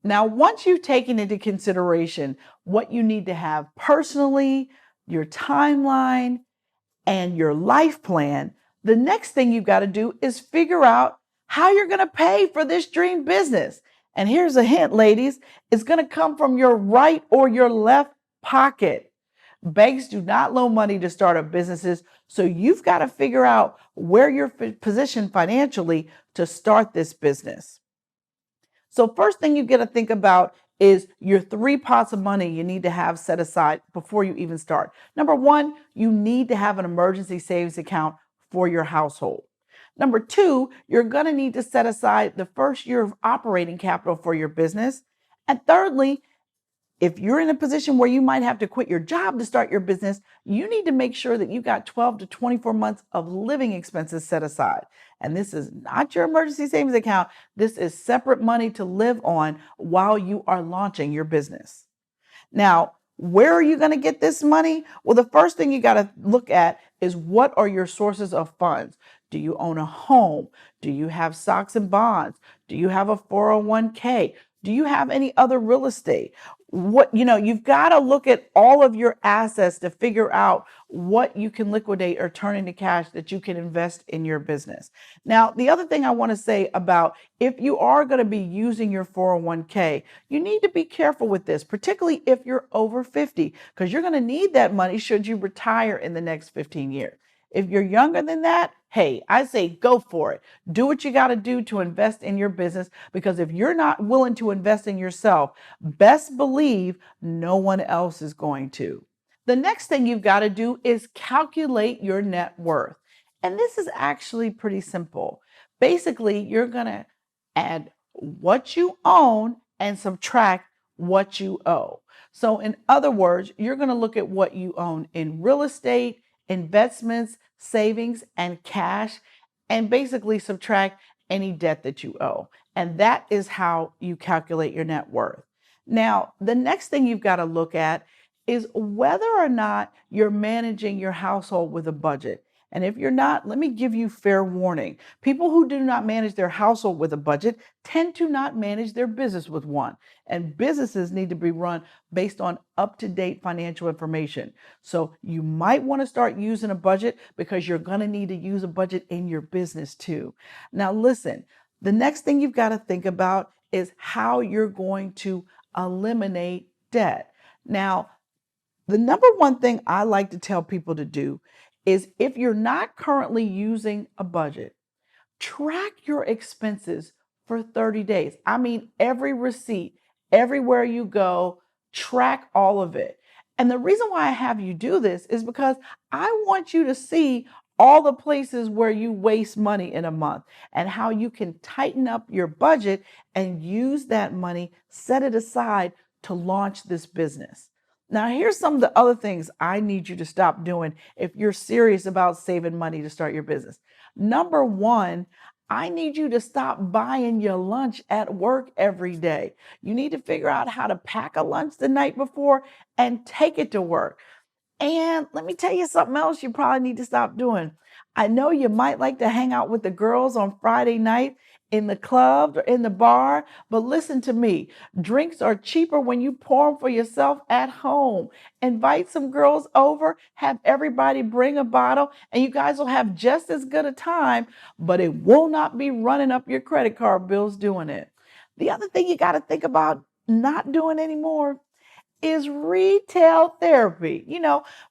Now, once you've taken into consideration what you need to have personally, your timeline, and your life plan, the next thing you've got to do is figure out how you're going to pay for this dream business. And here's a hint, ladies, it's going to come from your right or your left pocket. Banks do not loan money to start up businesses, so you've got to figure out where you're positioned financially to start this business. So first thing you got to think about is your 3 pots of money you need to have set aside before you even start. Number one, you need to have an emergency savings account for your household. Number two, you're going to need to set aside the first year of operating capital for your business. And thirdly, if you're in a position where you might have to quit your job to start your business, you need to make sure that you've got 12 to 24 months of living expenses set aside. And this is not your emergency savings account. This is separate money to live on while you are launching your business. Now, where are you going to get this money? Well, the first thing you got to look at is what are your sources of funds? Do you own a home? Do you have stocks and bonds? Do you have a 401k? Do you have any other real estate? You've got to look at all of your assets to figure out what you can liquidate or turn into cash that you can invest in your business. Now, the other thing I want to say about if you are going to be using your 401k, you need to be careful with this, particularly if you're over 50, because you're going to need that money should you retire in the next 15 years. If you're younger than that, hey, I say go for it. Do what you got to do to invest in your business, because if you're not willing to invest in yourself, best believe no one else is going to. The next thing you've got to do is calculate your net worth. And this is actually pretty simple. Basically, you're going to add what you own and subtract what you owe. So in other words, you're going to look at what you own in real estate, investments, savings, and cash, and basically subtract any debt that you owe. And that is how you calculate your net worth. Now, the next thing you've got to look at is whether or not you're managing your household with a budget. And if you're not, let me give you fair warning. People who do not manage their household with a budget tend to not manage their business with one. And businesses need to be run based on up-to-date financial information. So you might want to start using a budget, because you're going to need to use a budget in your business too. Now, listen, the next thing you've got to think about is how you're going to eliminate debt. Now, the number one thing I like to tell people to do is, if you're not currently using a budget, track your expenses for 30 days. I mean, every receipt, everywhere you go, track all of it. And the reason why I have you do this is because I want you to see all the places where you waste money in a month and how you can tighten up your budget and use that money, set it aside to launch this business. Now, here's some of the other things I need you to stop doing if you're serious about saving money to start your business. Number one, I need you to stop buying your lunch at work every day. You need to figure out how to pack a lunch the night before and take it to work. And let me tell you something else you probably need to stop doing. I know you might like to hang out with the girls on Friday night in the club or in the bar, but listen to me. Drinks are cheaper when you pour them for yourself at home. Invite some girls over, have everybody bring a bottle, and you guys will have just as good a time, but it will not be running up your credit card bills doing it. The other thing you got to think about not doing anymore is retail therapy.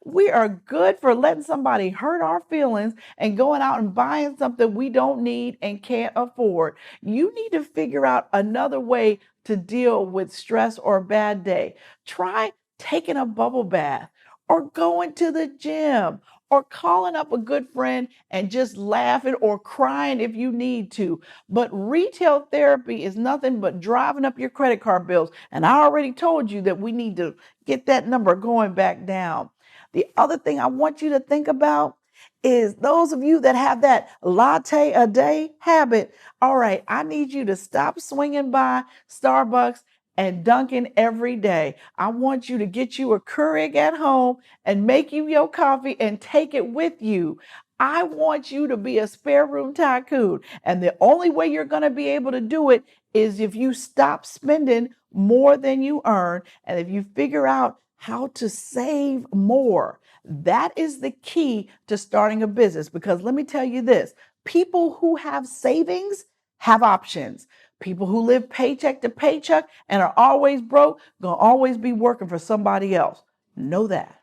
We are good for letting somebody hurt our feelings and going out and buying something we don't need and can't afford. You need to figure out another way to deal with stress or a bad day. Try taking a bubble bath, or going to the gym, or calling up a good friend and just laughing or crying if you need to. But retail therapy is nothing but driving up your credit card bills. And I already told you that we need to get that number going back down. The other thing I want you to think about is those of you that have that latte a day habit. All right, I need you to stop swinging by Starbucks and Dunkin' every day. I want you to get you a Keurig at home and make you your coffee and take it with you. I want you to be a spare room tycoon. And the only way you're going to be able to do it is if you stop spending more than you earn and if you figure out how to save more. That is the key to starting a business, because let me tell you this, people who have savings have options. People who live paycheck to paycheck and are always broke, gonna always be working for somebody else. Know that.